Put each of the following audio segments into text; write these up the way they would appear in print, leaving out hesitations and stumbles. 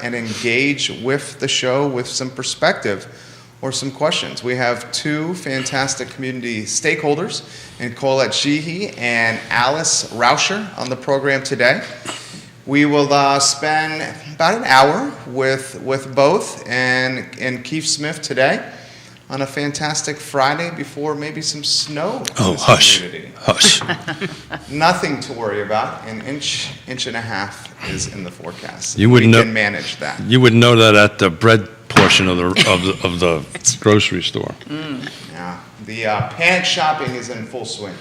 and engage with the show with some perspective or some questions. We have two fantastic community stakeholders in Colette Sheehy and Alice Rauscher on the program today. We will spend about an hour with both and Keith Smith today on a fantastic Friday before maybe some snow. Oh, hush, hush. Nothing to worry about. An inch and a half is in the forecast. You we can manage that. You would know that at the bread portion of the grocery store. Yeah, the panic shopping is in full swing.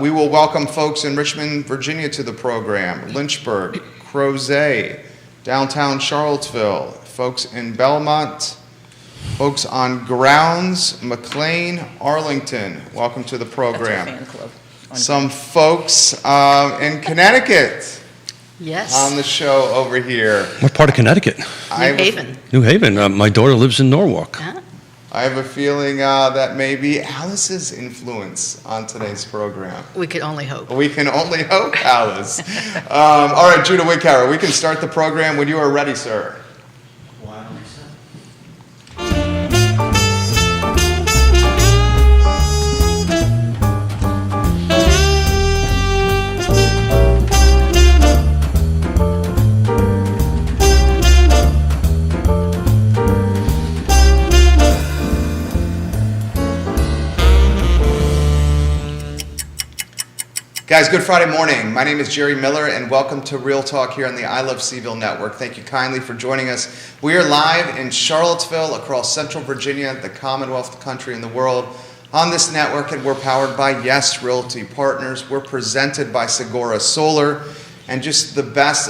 We will welcome folks in Richmond, Virginia to the program, Lynchburg, Crozet, downtown Charlottesville, folks in Belmont, folks on Grounds, McLean, Arlington. Welcome to the program. That's our fan club. Some folks in Connecticut. Yes. On the show over here. What part of Connecticut? New Haven. New Haven. My daughter lives in Norwalk. Uh-huh. I have a feeling that may be Alice's influence on today's program. We could only hope. We can only hope, Alice. All right, Judah Wickower, we can start the program when you are ready, sir. Guys, good Friday morning. My name is Jerry Miller, and welcome to Real Talk here on the I Love Seaville Network. Thank you kindly for joining us. We are live in Charlottesville, across Central Virginia, the Commonwealth, the country, and the world on this network, and we're powered by Yes Realty Partners. We're presented by Segura Solar, and just the best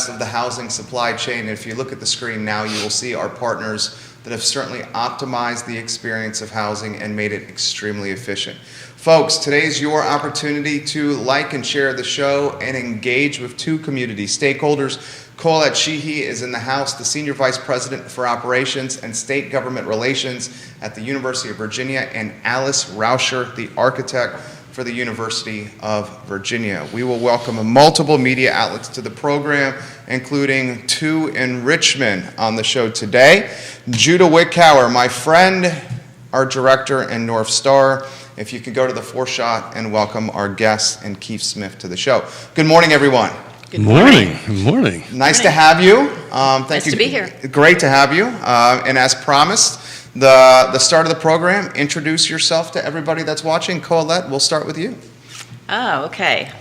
of the housing supply chain. And if you look at the screen now, you will see our partners that have certainly optimized the experience of housing and made it extremely efficient. Folks, today's your opportunity to like and share the show and engage with two community stakeholders. Colette Sheehy is in the house, the Senior Vice President for Operations and State Government Relations at the University of Virginia, and Alice Rauscher, the architect for the University of Virginia. We will welcome multiple media outlets to the program, including two in Richmond on the show today. Judah Wickower, my friend, our director and North Star. If you could go to the foreshot and welcome our guests and Keith Smith to the show. Good morning, everyone. Good morning. Good morning. Nice to have you. Nice to be here. Great to have you. And as promised, the start of the program, introduce yourself to everybody that's watching. Colette, we'll start with you. Oh, okay.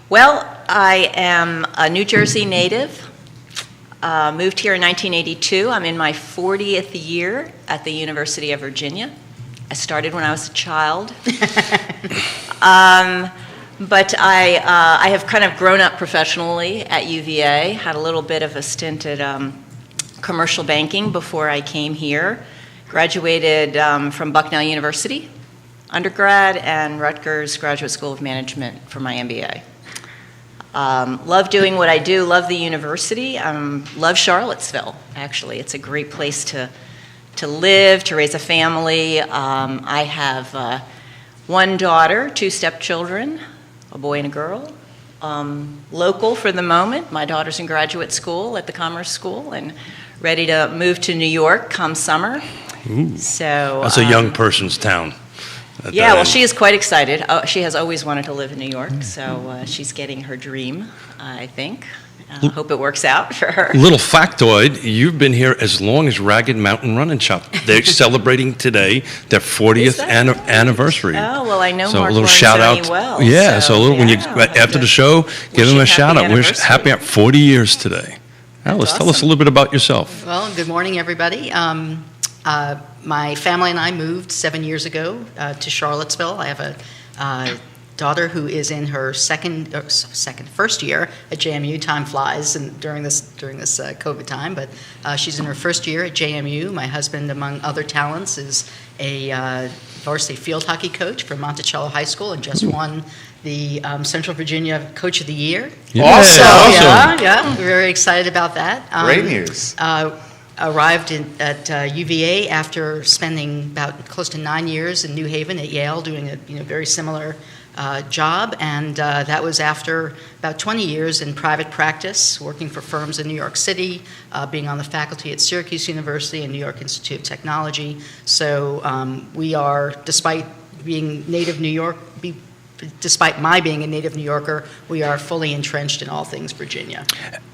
Well, I am a New Jersey native. Moved here in 1982. I'm in my 40th year at the University of Virginia. I started when I was a child. But I have kind of grown up professionally at UVA, had a little bit of a stint at commercial banking before I came here. Graduated from Bucknell University, undergrad, and Rutgers Graduate School of Management for my MBA. Love doing what I do, love the university, love Charlottesville, actually. It's a great place to live, to raise a family. I have one daughter, two stepchildren, a boy and a girl. Local for the moment. My daughter's in graduate school at the Commerce School and ready to move to New York come summer. Ooh. So that's a young person's town. Yeah, well, she is quite excited. She has always wanted to live in New York, so she's getting her dream, I think. Hope it works out for her. Little factoid, you've been here as long as Ragged Mountain Run and Shop. They're celebrating today their 40th anniversary. Oh, well, I know so Mark a little shout out. Well. Yeah, so a little, when you after the show, give them a shout out. We're happy at 40 years today. Alice, tell us a little bit about yourself. Well, good morning, everybody. My family and I moved 7 years ago to Charlottesville. I have a daughter who is in her first year at JMU. Time flies and during this COVID time, but she's in her first year at JMU. My husband, among other talents, is a varsity field hockey coach for Monticello High School and just won the Central Virginia Coach of the Year. Yeah. Awesome! Yeah, we're very excited about that. Great news. Arrived at UVA after spending about close to 9 years in New Haven at Yale, doing a very similar job, and that was after about 20 years in private practice, working for firms in New York City, being on the faculty at Syracuse University and New York Institute of Technology. So we are, despite being native New York, despite my being a native New Yorker, we are fully entrenched in all things Virginia.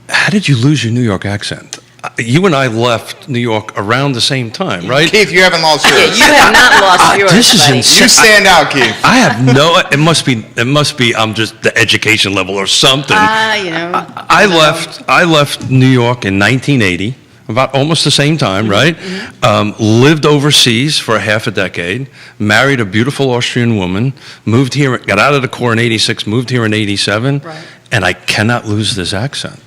How did you lose your New York accent? You and I left New York around the same time, right? Keith, you haven't lost yours. You have not lost yours, This is buddy. insane. You stand out, Keith. I have no. It must be. I'm just the education level or something. You know. I left New York in 1980, about almost the same time, right? Lived overseas for half a decade, married a beautiful Austrian woman, moved here, got out of the Corps in '86, moved here in '87, Right. and I cannot lose this accent.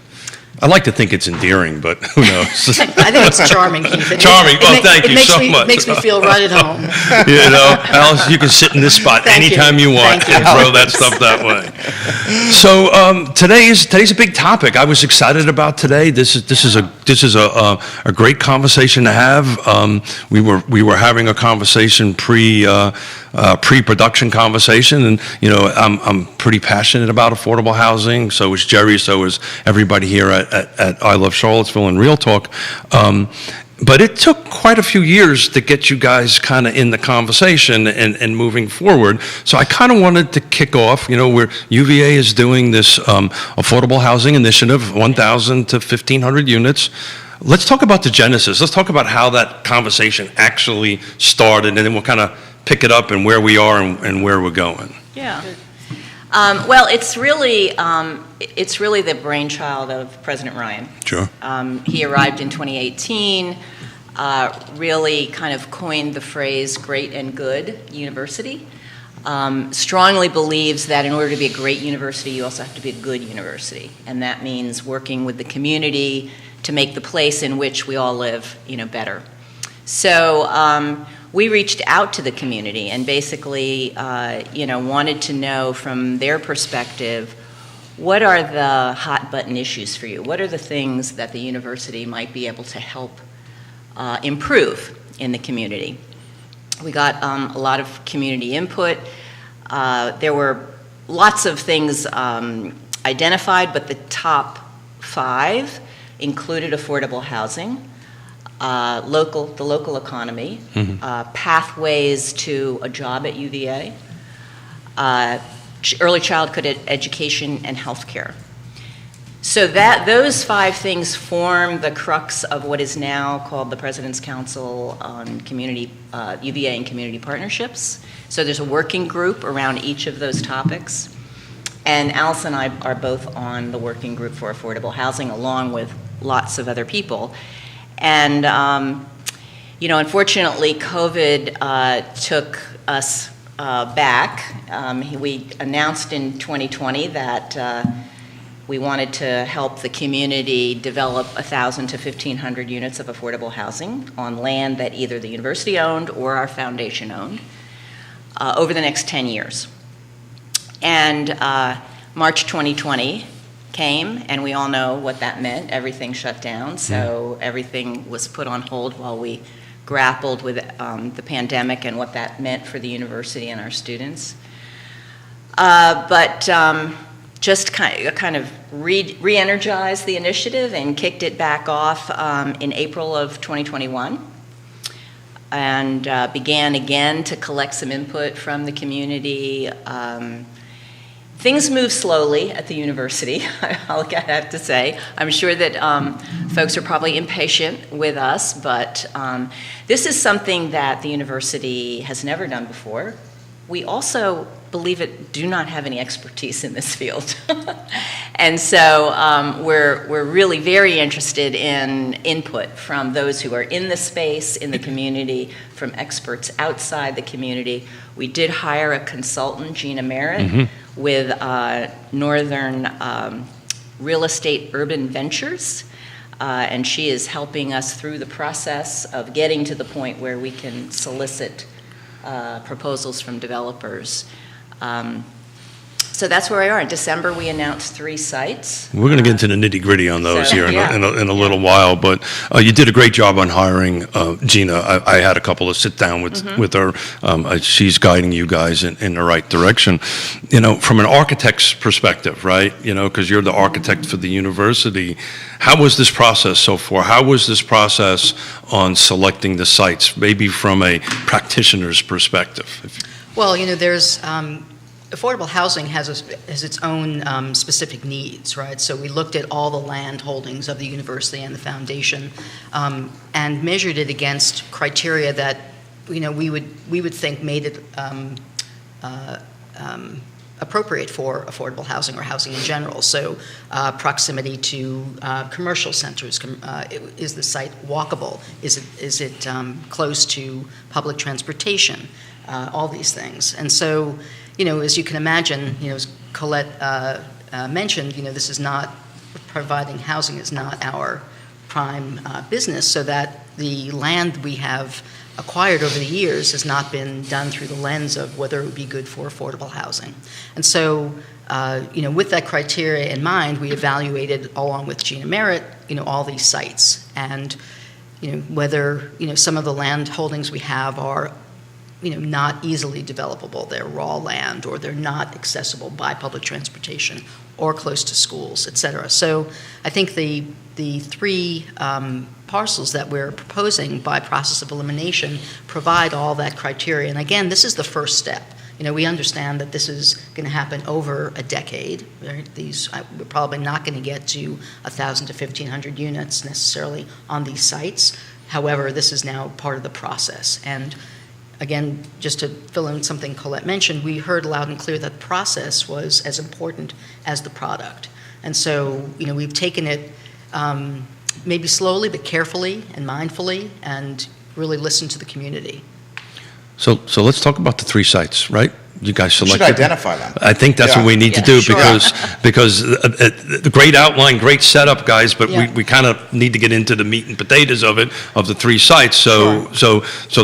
I like to think it's endearing, but who knows? I think it's charming, Keith. Charming. Oh, thank you so much. It makes me feel right at home. You know, Alice, you can sit in this spot Thank you. anytime you want Thank you. and throw that stuff that way. So today's a big topic. I was excited about today. This is a great conversation to have. We were having a conversation pre-production conversation, and you know I'm pretty passionate about affordable housing. So is Jerry. So is everybody here at I Love Charlottesville and Real Talk. But it took quite a few years to get you guys kind of in the conversation and moving forward. So I kind of wanted to kick off, you know, where UVA is doing this affordable housing initiative, 1,000 to 1,500 units. Let's talk about the genesis. Let's talk about how that conversation actually started, and then we'll kind of pick it up and where we are and where we're going. Yeah. Well, it's really the brainchild of President Ryan. Sure. He arrived in 2018, really kind of coined the phrase "great and good university." Strongly believes that in order to be a great university, you also have to be a good university, and that means working with the community to make the place in which we all live, you know, better. So we reached out to the community and basically, wanted to know from their perspective, what are the hot button issues for you? What are the things that the university might be able to help improve in the community? We got a lot of community input. There were lots of things identified, but the top 5 included affordable housing, the local economy, pathways to a job at UVA, early childhood education, and healthcare. So those 5 things form the crux of what is now called the President's Council on UVA and Community Partnerships. So there's a working group around each of those topics. And Alice and I are both on the working group for affordable housing, along with lots of other people. And, unfortunately, COVID took us back. We announced in 2020 that we wanted to help the community develop 1,000 to 1,500 units of affordable housing on land that either the university owned or our foundation owned over the next 10 years. And March 2020 came, and we all know what that meant. Everything shut down, so everything was put on hold while we grappled with the pandemic and what that meant for the university and our students. But just kind of re-energized the initiative and kicked it back off in April of 2021, and began again to collect some input from the community. Things move slowly at the university, I have to say. I'm sure that folks are probably impatient with us, but this is something that the university has never done before. We also, believe it, do not have any expertise in this field. And so we're really very interested in input from those who are in the space, in the community, from experts outside the community. We did hire a consultant, Gina Merritt, with Northern Real Estate Urban Ventures, and she is helping us through the process of getting to the point where we can solicit proposals from developers. So that's where we are. In December, we announced 3 sites. We're going to get into the nitty-gritty on those So, here yeah. in a little while, but you did a great job on hiring Gina. I had a couple of sit-down with her. She's guiding you guys in the right direction. You know, from an architect's perspective, right, you know, because you're the architect for the university, how was this process so far? How was this process on selecting the sites, maybe from a practitioner's perspective? Well, you know, there's affordable housing has its own specific needs, right? So we looked at all the land holdings of the university and the foundation, and measured it against criteria that, you know, we would think made it appropriate for affordable housing or housing in general. So proximity to commercial centers, is the site walkable? Is it close to public transportation? All these things. And so, you know, as you can imagine, you know, as Colette mentioned, you know, this is not, providing housing is not our prime business, so that the land we have acquired over the years has not been done through the lens of whether it would be good for affordable housing. And so, you know, with that criteria in mind, we evaluated, along with Gina Merritt, you know, all these sites, and, you know, whether, you know, some of the land holdings we have are, you know, not easily developable. They're raw land, or they're not accessible by public transportation or close to schools, et cetera. So I think the 3 parcels that we're proposing by process of elimination provide all that criteria. And again, this is the first step. You know, we understand that this is going to happen over a decade. Right? We're probably not going to get to 1,000 to 1,500 units necessarily on these sites. However, this is now part of the process. And again, just to fill in something Colette mentioned, we heard loud and clear that process was as important as the product. And so, you know, we've taken it maybe slowly but carefully and mindfully, and really listened to the community. So let's talk about the 3 sites, right? You guys We selected. should identify them. I think that's what we need to Yeah, do, sure. because the great outline, great setup, guys, but Yeah. we kind of need to get into the meat and potatoes of it, of the 3 sites. So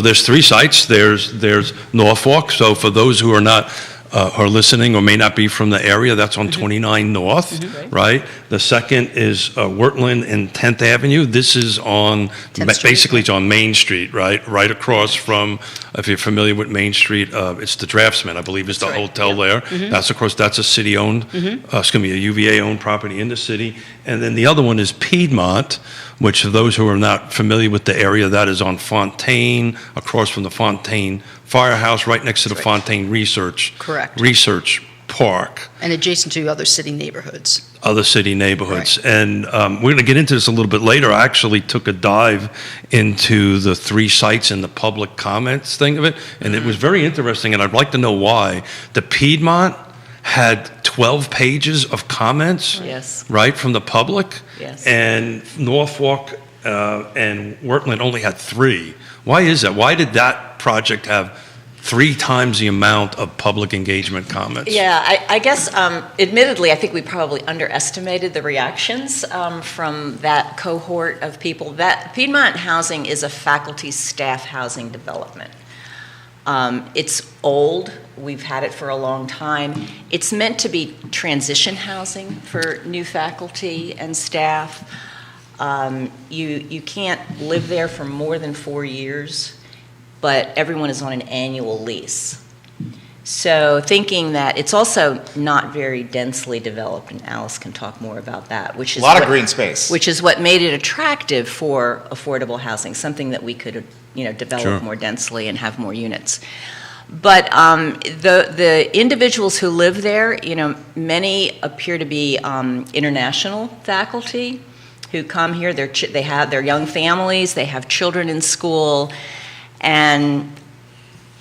there's 3 sites. There's Norfolk. So for those who are not are listening or may not be from the area, that's on 29 North, right? The second is Wetland and 10th Avenue. This is on, 10th Street. basically it's on Main Street, right? Right across from, if you're familiar with Main Street, it's the Draftsman, I believe is the That's right, hotel there. That's, of course, that's a city-owned, excuse me, a UVA-owned property in the city. And then the other one is Piedmont, which for those who are not familiar with the area, that is on Fontaine, across from the Fontaine Firehouse, right next to the That's right. Fontaine Research Park, And adjacent to other city neighborhoods. other city neighborhoods. And we're going to get into this a little bit later. I actually took a dive into the 3 sites and the public comments thing of it, and it was very interesting, and I'd like to know why. The Piedmont had 12 pages of comments, Yes. right, from the public. Yes. And Norfolk and Wetland only had 3. Why is that? Why did that project have 3 times the amount of public engagement comments? Yeah, I guess, admittedly, I think we probably underestimated the reactions from that cohort of people. That Piedmont Housing is a faculty staff housing development. It's old. We've had it for a long time. It's meant to be transition housing for new faculty and staff. You can't live there for more than 4 years, but everyone is on an annual lease. So thinking that it's also not very densely developed, and Alice can talk more about that, which is A lot of green space. which is what made it attractive for affordable housing, something that we could, you know, develop Sure. more densely and have more units. But the individuals who live there, you know, many appear to be international faculty who come here. They have their young families, they have children in school, and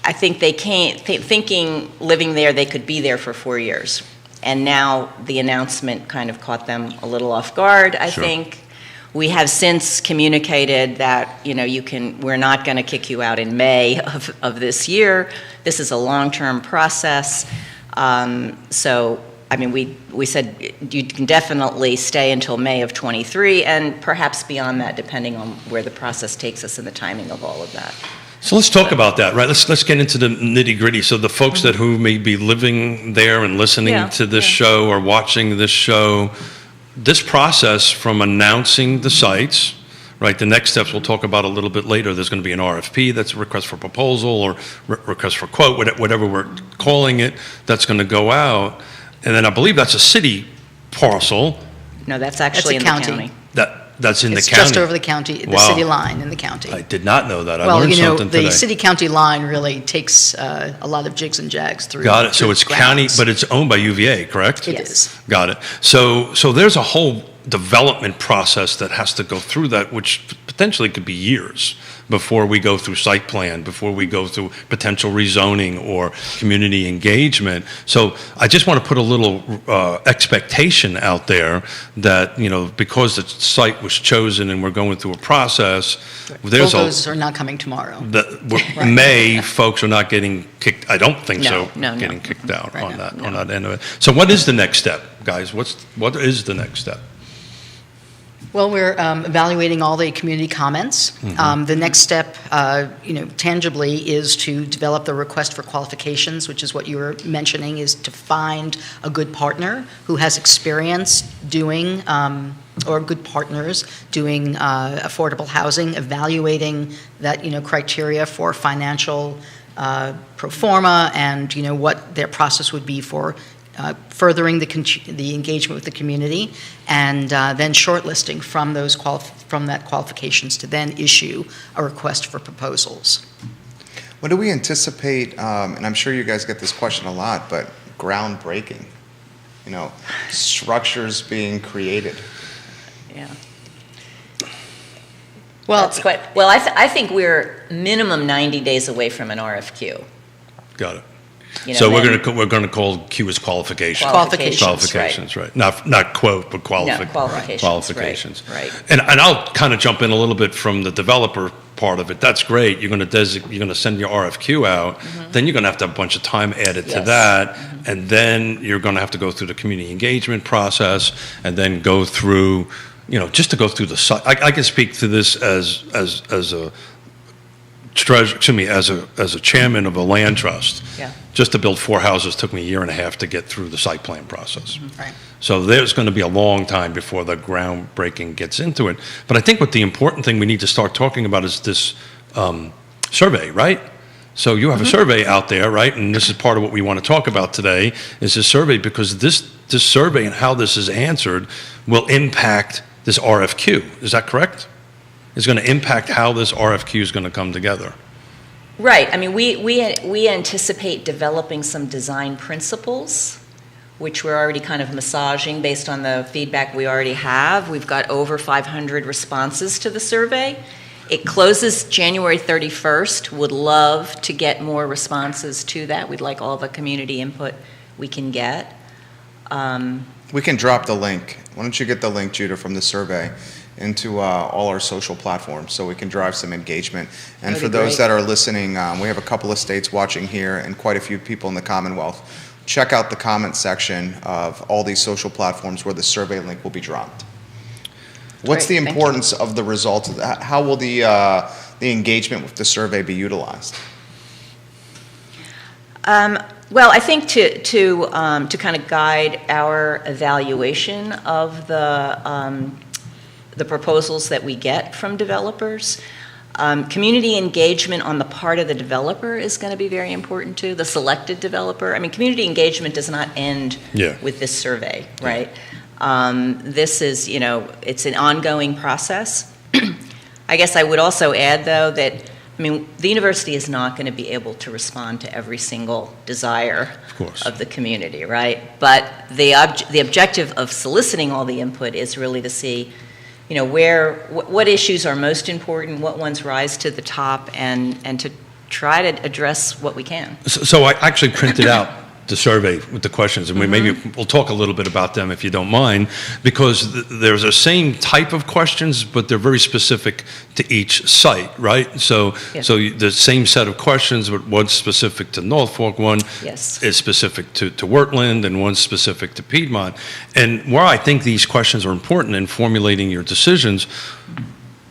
I think they came thinking living there they could be there for 4 years. And now the announcement kind of caught them a little off guard, I think. We have since communicated that, you know, we're not going to kick you out in May of this year. This is a long-term process. So, I mean, we said you can definitely stay until May of '23, and perhaps beyond that, depending on where the process takes us and the timing of all of that. So let's talk about that, right? Let's get into the nitty gritty. So the folks that who may be living there and listening Yeah, to this yeah. show or watching this show, this process from announcing the sites, right? The next steps we'll talk about a little bit later. There's going to be an RFP, that's a request for proposal or request for quote, whatever we're calling it, that's going to go out. And then I believe that's a city parcel. No, that's actually That's a in the county. county. That's in It's the county. just over the county, the Wow. city line in the county. I did not know that. I Well, learned you know, something the today. city-county line really takes a lot of jigs and jags through. Got it. So through it's its county, grounds. but it's owned by UVA, correct? It Yes. is. Got it. So there's a whole development process that has to go through that, which potentially could be years before we go through site plan, before we go through potential rezoning or community engagement. So I just want to put a little expectation out there that, you know, because the site was chosen and we're going through a process, there's Bulldozers are not coming tomorrow. May folks are not getting kicked. I don't think No, so. no. Getting kicked out Right, on no, that no. on that end of it. So what is the next step, guys? What is the next step? Well, we're evaluating all the community comments. The next step, tangibly, is to develop the request for qualifications, which is what you were mentioning, is to find a good partner who has experience doing, or good partners doing affordable housing, evaluating that, criteria for financial pro forma and, what their process would be for furthering the engagement with the community, and then shortlisting from those from that qualifications to then issue a request for proposals. When do we anticipate, and I'm sure you guys get this question a lot, but groundbreaking, structures being created? Yeah. Well, That's quite, well, I think we're minimum 90 days away from an RFQ. Got it. You know, So then- we're going to call Q as qualifications. Qualifications, Qualifications, right? Not quote, but qualifications, qualifications. right. And I'll kind of jump in a little bit from the developer part of it. That's great. You're going to send your RFQ out. Then you're going to have a bunch of time added to Yes. that, and then you're going to have to go through the community engagement process, and then go through, just to go through the site. I can speak to this as a treasurer, as a chairman of a land trust. Yeah. Just to build 4 houses took me a year and a half to get through the site plan process. Right. So there's going to be a long time before the groundbreaking gets into it. But I think what the important thing we need to start talking about is this survey, right? So you have a survey out there, right? And this is part of what we want to talk about today, is this survey, because this survey and how this is answered will impact this RFQ. Is that correct? It's going to impact how this RFQ is going to come together. Right. I mean, we anticipate developing some design principles, which we're already kind of massaging based on the feedback we already have. We've got over 500 responses to the survey. It closes January 31st. Would love to get more responses to that. We'd like all the community input we can get. We can drop the link. Why don't you get the link, Judah, from the survey into all our social platforms so we can drive some engagement. And That'd for be those great. that are listening, we have a couple of states watching here and quite a few people in the Commonwealth. Check out the comment section of all these social platforms where the survey link will be dropped. What's Great, the thank importance of the results? How will the engagement with the survey be utilized? Well, I think to kind of guide our evaluation of the proposals that we get from developers, community engagement on the part of the developer is going to be very important too, the selected developer. I mean, community engagement does not end Yeah. with this survey, right? This is, it's an ongoing process. I guess I would also add, though, that the university is not going to be able to respond to every single desire Of course. of the community, right? But the objective of soliciting all the input is really to see, what issues are most important, what ones rise to the top, and to try to address what we can. So I actually printed out the survey with the questions, and maybe we'll talk a little bit about them if you don't mind, because there's the same type of questions, but they're very specific to each site, right? So, Yes. so the same set of questions, but one's specific to North Fork, one Yes. is specific to Wetland, and one's specific to Piedmont. And where I think these questions are important in formulating your decisions,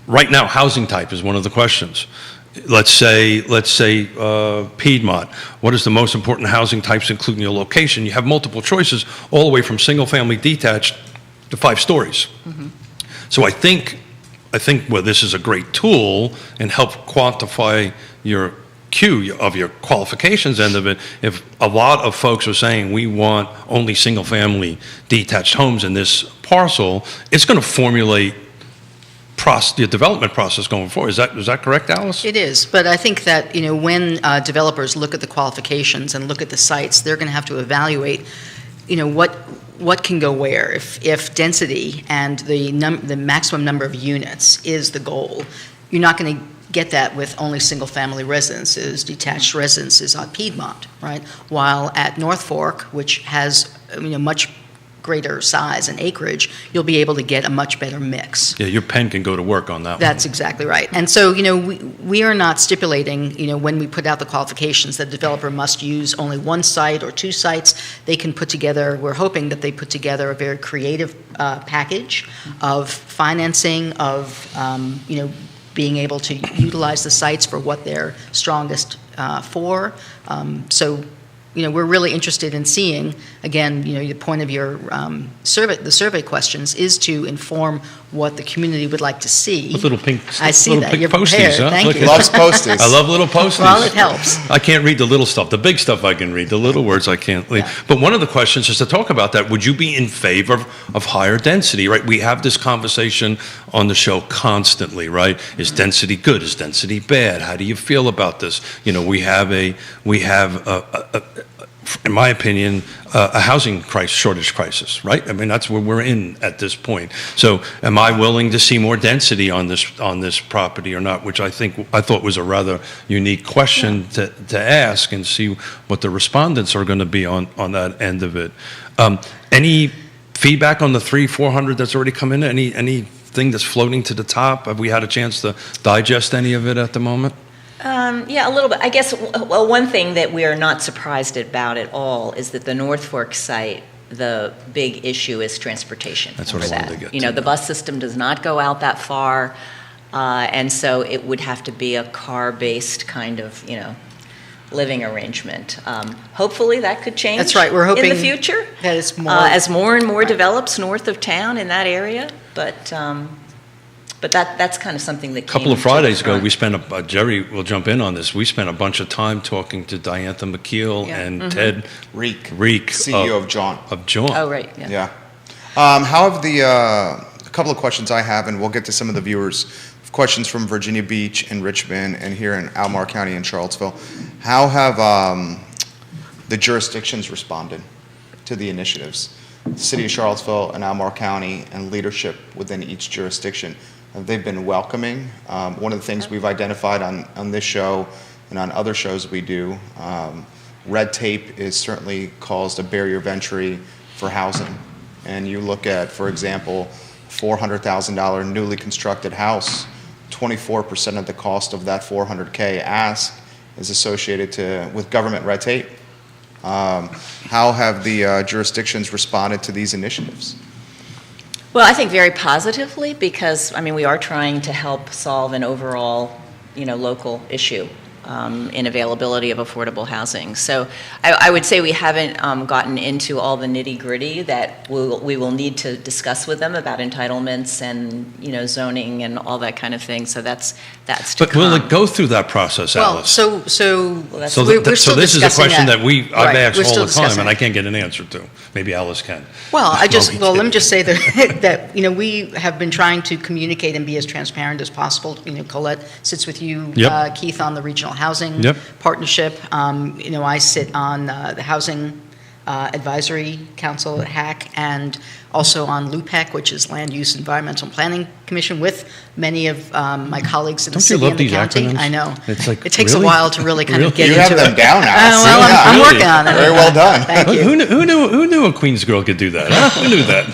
right now, housing type is one of the questions. let's say Piedmont. What is the most important housing types, including your location? You have multiple choices, all the way from single-family detached to 5 stories. So I think well, this is a great tool and help quantify your queue of your qualifications end of it. If a lot of folks are saying we want only single-family detached homes in this parcel, it's going to formulate the development process going forward. Is that correct, Alice? It is, but I think that, when developers look at the qualifications and look at the sites, they're going to have to evaluate, what can go where. If density and the maximum number of units is the goal, you're not going to get that with only single-family residences, detached residences on Piedmont, right? While at North Fork, which has, much greater size and acreage, you'll be able to get a much better mix. Yeah, your pen can go to work on that. That's exactly right. And so, we are not stipulating, when we put out the qualifications, that the developer must use only 1 site or 2 sites. They can put together, we're hoping that they put together a very creative package of financing, of, being able to utilize the sites for what they're strongest for. So, we're really interested in seeing, again, the point of your the survey questions is to inform what the community would like to see. With little pink, I see little that. pink You're posties, prepared. huh? Thank Look you. at- Loves posties. I love little posties. Well, it helps. I can't read the little stuff. The big stuff I can read. The little words I can't read. Yeah. But one of the questions is to talk about that. Would you be in favor of higher density, right? We have this conversation on the show constantly, right? Is density good? Is density bad? How do you feel about this? We have in my opinion, a housing shortage crisis, right? I mean, that's where we're in at this point. So, am I willing to see more density on this property or not? Which I thought was a rather unique question to ask, and see what the respondents are going to be on that end of it. Any feedback on the 300-400 that's already come in? Anything that's floating to the top? Have we had a chance to digest any of it at the moment? Yeah, a little bit. I guess, well, one thing that we are not surprised about at all is that the North Fork site, the big issue is transportation. That's what I wanted to get to. The bus system does not go out that far, and so it would have to be a car-based kind of, living arrangement. Hopefully that could change. That's right. We're hoping in the future that it's more as more and more right. develops north of town in that area, But that's kind of something that came A couple of to the Fridays ago, front. we spent Jerry will jump in on this. We spent a bunch of time talking to Diantha McKeel Yeah. and Ted Reek, Reek, CEO of John. Oh, right, yeah. Yeah. How have a couple of questions I have, and we'll get to some of the viewers' questions from Virginia Beach and Richmond and here in Albemarle County and Charlottesville. How have the jurisdictions responded to the initiatives? The City of Charlottesville and Albemarle County and leadership within each jurisdiction. They've been welcoming. One of the things we've identified on this show and on other shows we do, red tape is certainly caused a barrier of entry for housing. And you look at, for example, $400,000 newly constructed house, 24% of the cost of that $400K ask is associated with government red tape. How have the jurisdictions responded to these initiatives? Well, I think very positively because, we are trying to help solve an overall, local issue in availability of affordable housing. So I would say we haven't gotten into all the nitty-gritty that we will need to discuss with them about entitlements and, zoning and all that kind of thing. So that's to But come. will it go through that process, Well, Alice? so that's- So, we're still this is a discussing question that I've Right, asked we're all still the time, discussing and I it. can't get an answer to. Maybe Alice can. Well, No, we let me didn't. just say that we have been trying to communicate and be as transparent as possible. Colette sits with you, Yep. Keith, on the Regional Housing Yep. Partnership. I sit on the Housing Advisory Council at HAC, and also on LUPEC, which is Land Use Environmental Planning Commission, with many of my colleagues in the Don't you city love and the these county. acronyms? I know. It's like, It takes really? a while to really kind of Really? get You into have them it. down, Alice. Well, I'm Really? working on it. Very well done. Thank you. Who knew a Queens girl could do that? Huh? Who knew that?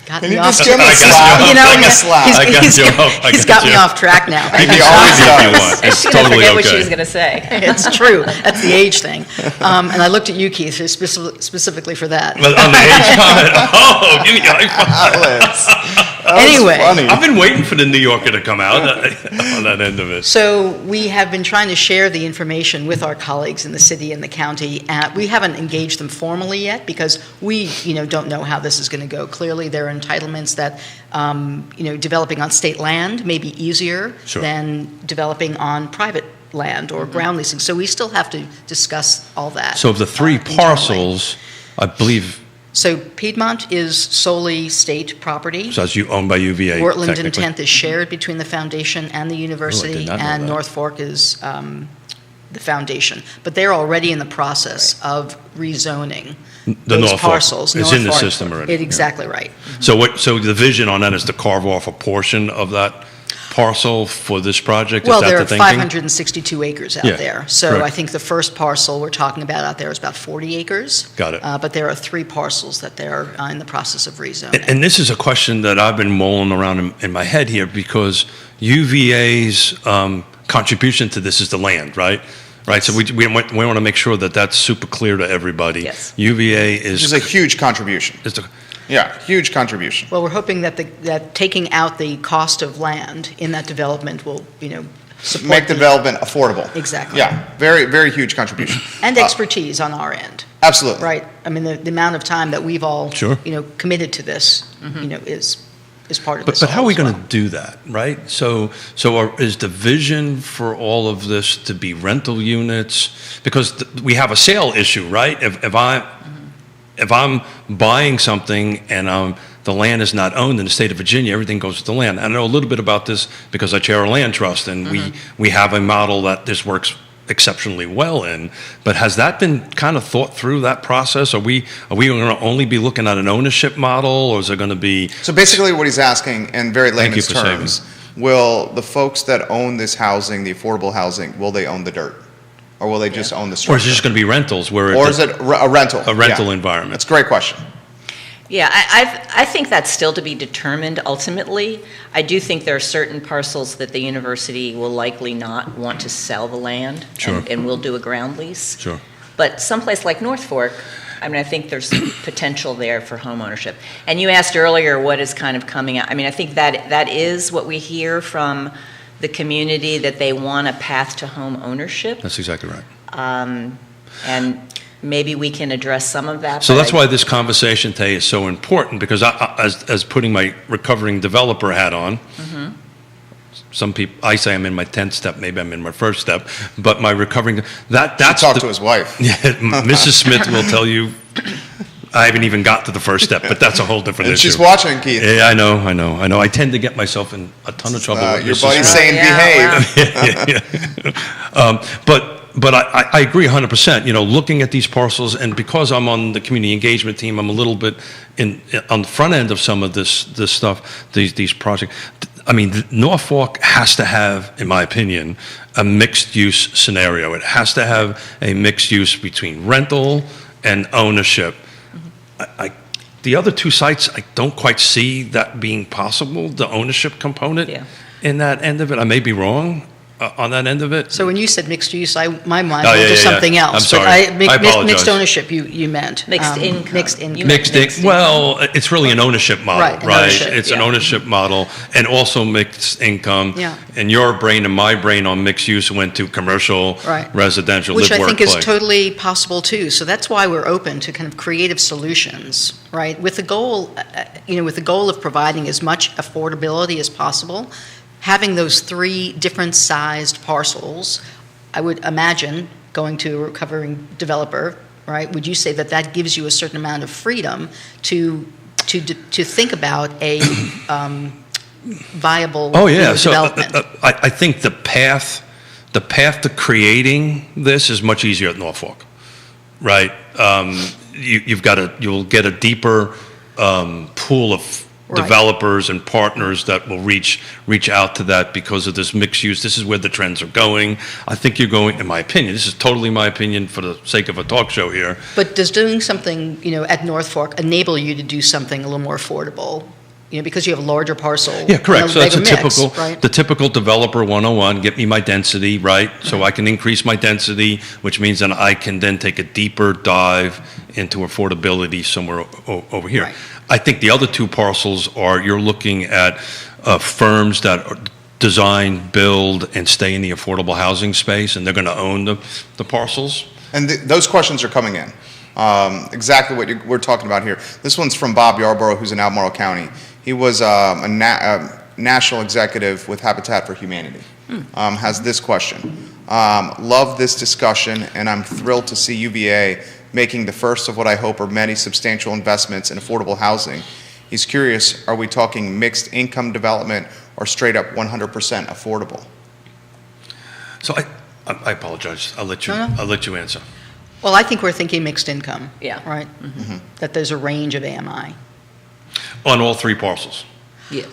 Got Can me you off- just give him a I got slap? you. You know, Give him a slap. I got he's you. got- I he's got got me you. off track now. He always If you does. want. It's She's going to totally forget what she okay. was going to say. It's true. That's the age thing. And I looked at you, Keith, specifically for that. But on the age comment, give me a high five. Alice. Anyway. funny. I've been waiting for the New Yorker to come out on that end of it. So we have been trying to share the information with our colleagues in the city and the county. We haven't engaged them formally yet because we, don't know how this is going to go. Clearly, there are entitlements that, developing on state land may be easier Sure. than developing on private land or ground leasing. So we still have to discuss all that. So of the three internally. parcels, I believe, So Piedmont is solely state property. so as you owned by UVA, Portland and technically. 10th is shared between the foundation and the university, not know and that. North Fork is the foundation. But they're already in the process of rezoning The those North Fork parcels. is North in the Fork- system already, yeah. Exactly right. So the vision on that is to carve off a portion of that parcel for this project? Well, is that there the are thinking? 562 acres out Yeah, there. So correct. I think the first parcel we're talking about out there is about 40 acres. Got it. But there are 3 parcels that they're in the process of rezoning. And this is a question that I've been mulling around in my head here because UVA's contribution to this is the land, right? Right, so we want to make sure that that's super clear to everybody. Yes. UVA Which is a huge contribution. is the, Yeah, huge contribution. Well, we're hoping that that taking out the cost of land in that development will, support Make the- development affordable. Exactly. Yeah, very, very huge contribution. And expertise on our end, Absolutely. right? I mean, the amount of time that we've all, Sure. committed to this, is part of this. but how are we all as going to do that, right? So is the vision for all of this to be rental units? Because we have a sale issue, right? If I'm buying something and the land is not owned in the state of Virginia, everything goes with the land. I know a little bit about this because I chair a land trust, and we have a model that this works exceptionally well in. But has that been kind of thought through, that process? Are we going to only be looking at an ownership model, or is it going to be? So basically what he's asking, in very Thank you layman's for saving. terms, will the folks that own this housing, the affordable housing, will they own the dirt? Or will they just own the Or structure? is it just going to be rentals where Or is it a rental? a rental Yeah. environment? That's a great question. Yeah, I think that's still to be determined ultimately. I do think there are certain parcels that the university will likely not want to sell the land. Sure. And will do a ground lease. Sure. But someplace like North Fork, I think there's potential there for home ownership. And you asked earlier what is kind of coming out. I think that is what we hear from the community, that they want a path to home ownership. That's exactly right. And maybe we can address some of that. So but that's why this conversation today is so important, because as putting my recovering developer hat on, some people, I say I'm in my 10th step, maybe I'm in my first step, but my recovering, that's Talk to his wife. Yeah, Mrs. Smith will tell you, I haven't even got to the first step, but that's a whole different And issue. she's watching, Keith. Yeah, I know. I tend to get myself in a ton of trouble with Your Mrs. buddy's Smith. saying Yeah, behave. But I agree 100%. Looking at these parcels, and because I'm on the community engagement team, I'm a little bit on the front end of some of this stuff, these projects. Norfolk has to have, in my opinion, a mixed-use scenario. It has to have a mixed use between rental and ownership. The other 2 sites, I don't quite see that being possible, the ownership component in that end of it. I may be wrong on that end of it. So when you said mixed use, my mind Oh, went yeah, to yeah. something else. I'm sorry. But I apologize. Mixed ownership, you meant. Mixed income. Mixed income. You meant Mixed mixed income. Well, it's really an ownership model, Right, right? an ownership, It's an yeah. ownership model, and also mixed income. Yeah. And your brain and my brain on mixed use went to commercial, Right. residential, Which live, I work, think is play. totally possible too. So that's why we're open to kind of creative solutions, right? With the goal, of providing as much affordability as possible. Having those 3 different sized parcels, I would imagine, going to a recovering developer, right? Would you say that gives you a certain amount of freedom to think about a viable Oh yeah. So development? I think the path to creating this is much easier at Norfolk, right? You'll get a deeper pool of Right. developers and partners that will reach out to that because of this mixed use. This is where the trends are going. I think you're going, in my opinion, this is totally my opinion for the sake of a talk show here. But does doing something, at North Fork enable you to do something a little more affordable? Because you have a larger parcel. Yeah, correct. and So that's a bigger mix, typical, right? the typical developer 101, get me my density, right? So I can increase my density, which means that I can then take a deeper dive into affordability somewhere over here. Right. I think the other two parcels are, you're looking at firms that design, build, and stay in the affordable housing space, and they're going to own the parcels. And those questions are coming in. Exactly what we're talking about here. This one's from Bob Yarborough, who's in Albemarle County. He was a national executive with Habitat for Humanity. Has this question. Love this discussion, and I'm thrilled to see UVA making the first of what I hope are many substantial investments in affordable housing. He's curious, are we talking mixed income development or straight up 100% affordable? So I apologize. I'll let you answer. Well, I think we're thinking mixed income. Yeah. Right? That there's a range of AMI. On all three parcels. Yeah.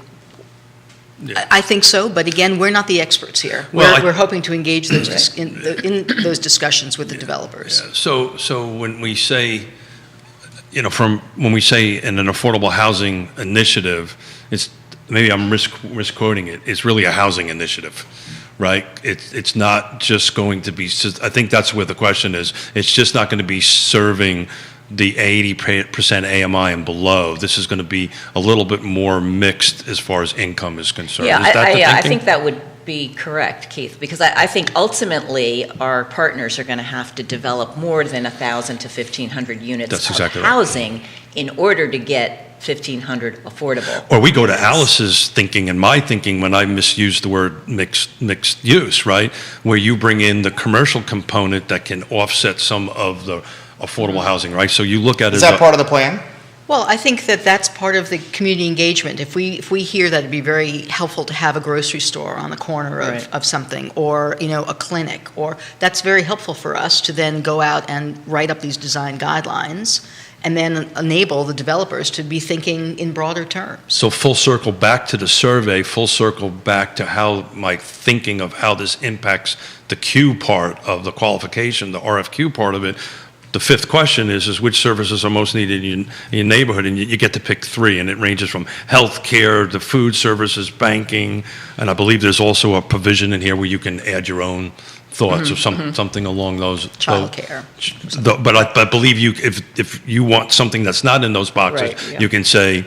I think so, but again, we're not the experts here. Well, We're hoping to engage those in those discussions with the developers. So when we say, when we say in an affordable housing initiative, it's, maybe I'm misquoting it, it's really a housing initiative, right? It's not just going to be, I think that's where the question is, it's just not going to be serving the 80% AMI and below. This is going to be a little bit more mixed as far as income is concerned. Yeah, Is that the I thinking? think that would be correct, Keith, because I think ultimately our partners are going to have to develop more than 1,000 to 1,500 units That's of exactly right. housing in order to get 1,500 affordable. Or we go to Alice's thinking and my thinking when I misused the word mixed use, right? Where you bring in the commercial component that can offset some of the affordable housing, right? So you look at it. Is that part of the plan? Well, I think that that's part of the community engagement. If we hear that it'd be very helpful to have a grocery store on the corner of something, or a clinic, or that's very helpful for us to then go out and write up these design guidelines and then enable the developers to be thinking in broader terms. So full circle back to the survey, full circle back to how my thinking of how this impacts the Q part of the qualification, the RFQ part of it. The fifth question is which services are most needed in your neighborhood, and you get to pick three, and it ranges from healthcare to food services, banking, and I believe there's also a provision in here where you can add your own thoughts or something along those. Childcare. But I believe if you want something that's not in those boxes, Right, yeah. you can say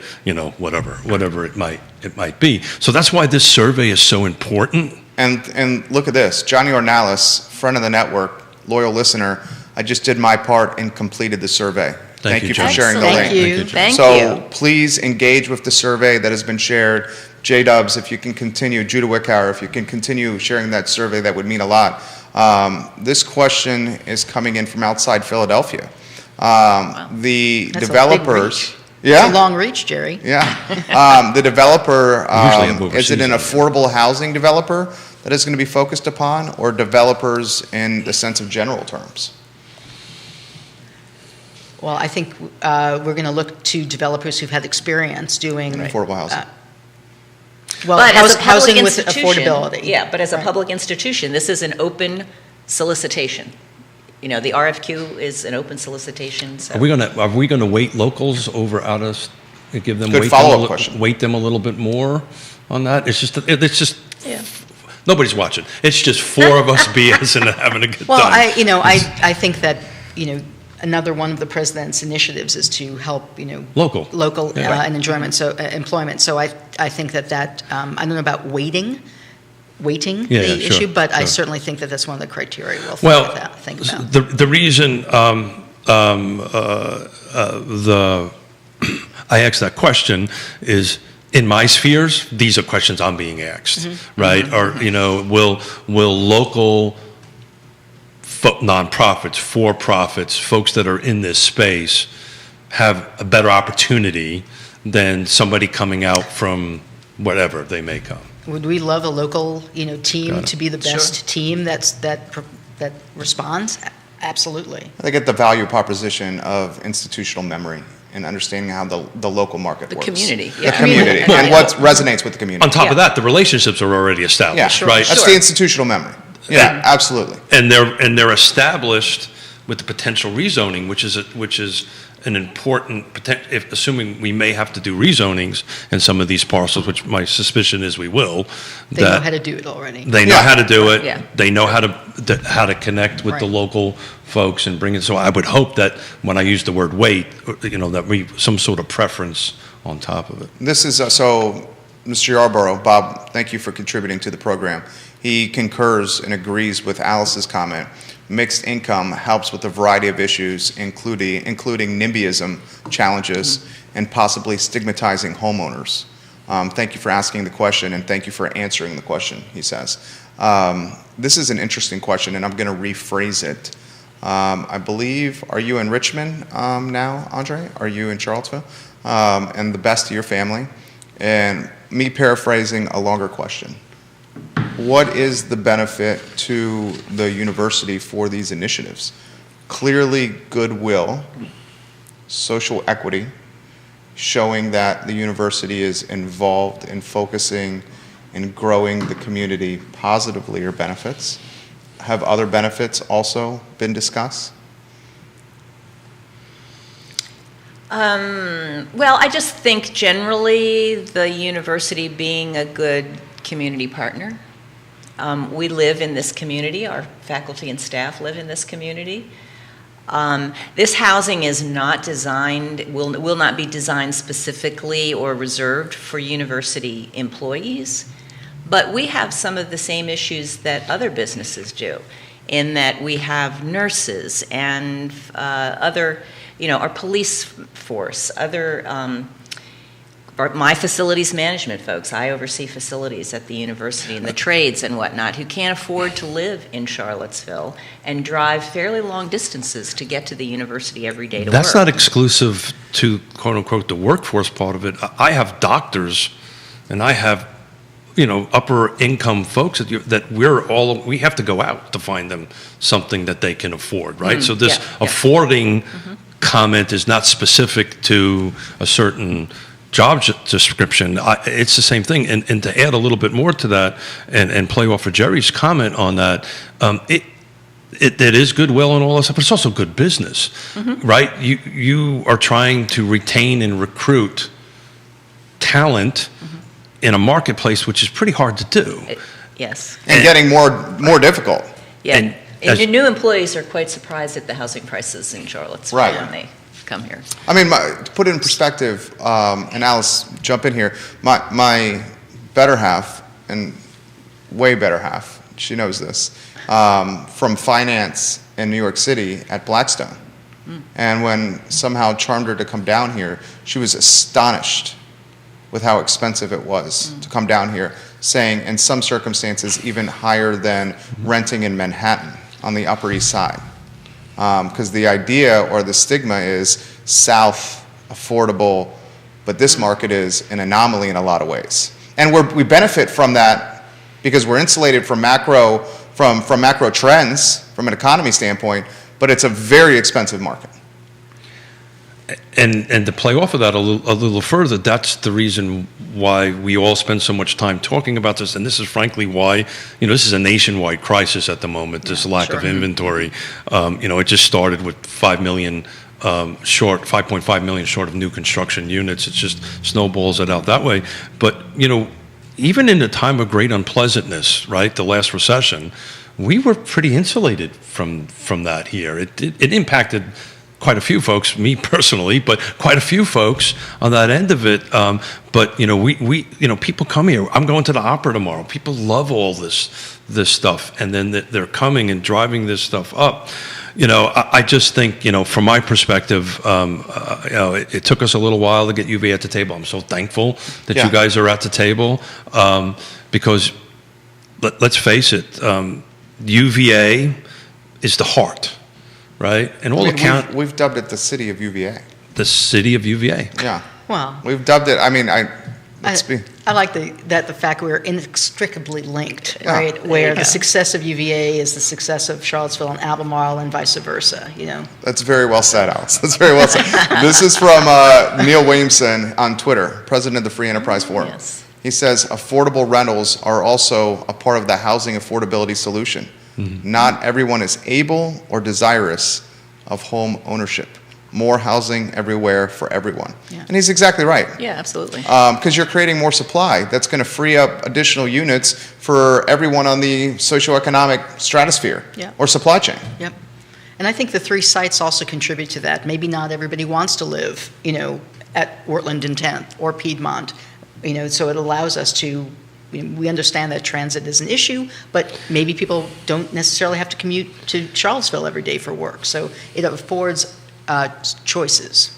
whatever it might be. So that's why this survey is so important. And look at this, Johnny Ornalis, friend of the network, loyal listener. I just did my part and completed the survey. Thank you for John. sharing the Excellent. link. Thank you. Thank So please engage with the survey that has been shared. J-Dubs, if you can continue, Judah Wickhauer, if you can continue sharing that survey, that would mean a lot. This question is coming in from outside Philadelphia. The That's a big developers. reach. Yeah. It's a long reach, Jerry. Yeah. The developer, Usually I'm is it an overseas. affordable housing developer that is going to be focused upon, or developers in the sense of general terms? Well, I think we're going to look to developers who've had experience doing Affordable housing. But as a public housing with institution, affordability. yeah, but as a Right. public institution, this is an open solicitation. The RFQ is an open solicitation, so. Are we gonna weight locals over out of, give them Good weight follow-up them a question. weight them a little bit more on that? It's just Yeah. nobody's watching. It's just four of us BS and having a good Well, time. I think that, another one of the president's initiatives is to help, Local. Yeah. and employment. So I think that I don't know about weighting Yeah, the sure, issue, but I sure. certainly think that that's one of the criteria we'll Well, think about. the reason I asked that question is, in my spheres, these are questions I'm being asked, right? Or will local nonprofits, for-profits, folks that are in this space have a better opportunity than somebody coming out from whatever they may come? Would we love a local, team Got it. to be the best team that responds? Absolutely. I get the value proposition of institutional memory and understanding how the local market The works. community, The yeah. community, Well, and what resonates with the community. On top of Yeah. that, the relationships are already Yeah, established, sure. right? That's the institutional memory. Yeah, absolutely. And they're established with the potential rezoning, which is an important, assuming we may have to do rezonings in some of these parcels, which my suspicion is we will. They know how to do it already. They know how to do it. Yeah. They know how to connect with the Right. local folks and bring it. So I would hope that when I use the word wait, that we some sort of preference on top of it. This is, so, Mr. Yarborough, Bob, thank you for contributing to the program. He concurs and agrees with Alice's comment. Mixed income helps with a variety of issues, including NIMBYism challenges and possibly stigmatizing homeowners. Thank you for asking the question, and thank you for answering the question, he says. This is an interesting question, and I'm going to rephrase it. I believe, are you in Richmond now, Andre? Are you in Charlottesville? And the best to your family. And me paraphrasing a longer question. What is the benefit to the university for these initiatives? Clearly goodwill, social equity, showing that the university is involved in focusing and growing the community positively or benefits. Have other benefits also been discussed? Well, I just think generally the university being a good community partner. We live in this community. Our faculty and staff live in this community. This housing is not designed, will not be designed specifically or reserved for university employees, but we have some of the same issues that other businesses do, in that we have nurses and other, our police force, my facilities management folks. I oversee facilities at the university and the trades and whatnot, who can't afford to live in Charlottesville and drive fairly long distances to get to the university every day to work. That's not exclusive to, quote unquote, the workforce part of it. I have doctors and I have, upper income folks that we have to go out to find them something that they can afford, right? So this affording comment is not specific to a certain job description. It's the same thing. And to add a little bit more to that and play off of Jerry's comment on that, it is goodwill and all that stuff, but it's also good business, right? You are trying to retain and recruit talent in a marketplace, which is pretty hard to do. Yes. And getting more difficult. Yeah. And your new employees are quite surprised at the housing prices in Charlottesville when they come here. I mean, to put it in perspective, and Alice, jump in here. My better half, and way better half, she knows this, from finance in New York City at Blackstone. And when somehow charmed her to come down here, she was astonished with how expensive it was to come down here, saying in some circumstances even higher than renting in Manhattan on the Upper East Side. Because the idea or the stigma is South, affordable, but this market is an anomaly in a lot of ways. And we benefit from that because we're insulated from macro trends from an economy standpoint, but it's a very expensive market. And to play off of that a little further, that's the reason why we all spend so much time talking about this, and this is frankly why, this is a nationwide crisis at the moment, this lack of inventory. It just started with 5.5 million short of new construction units. It just snowballs it out that way. But, even in the time of great unpleasantness, right, the last recession, we were pretty insulated from that here. It impacted quite a few folks, me personally, but quite a few folks on that end of it. But we people come here. I'm going to the opera tomorrow. People love all this stuff, and then they're coming and driving this stuff up. I just think, from my perspective, it took us a little while to get UVA at the table. I'm so thankful that you guys are at the table, because let's face it, UVA is the heart. Right? And we've dubbed it the city of UVA. The city of UVA. Yeah. Wow. We've dubbed it, I like the fact we're inextricably linked, right? Where the success of UVA is the success of Charlottesville and Albemarle and vice versa, That's very well said, Alice. That's very well said. This is from Neil Williamson on Twitter, president of the Free Enterprise Forum. Yes. He says, affordable rentals are also a part of the housing affordability solution. Not everyone is able or desirous of home ownership. more housing everywhere for everyone. Yeah. And he's exactly right. Yeah, absolutely. Because you're creating more supply. That's going to free up additional units for everyone on the socioeconomic stratosphere Yeah. or supply chain. Yep. And I think the 3 sites also contribute to that. Maybe not everybody wants to live, at Wetland and 10th or Piedmont, so it allows us to, we understand that transit is an issue, but maybe people don't necessarily have to commute to Charlottesville every day for work. So it affords choices.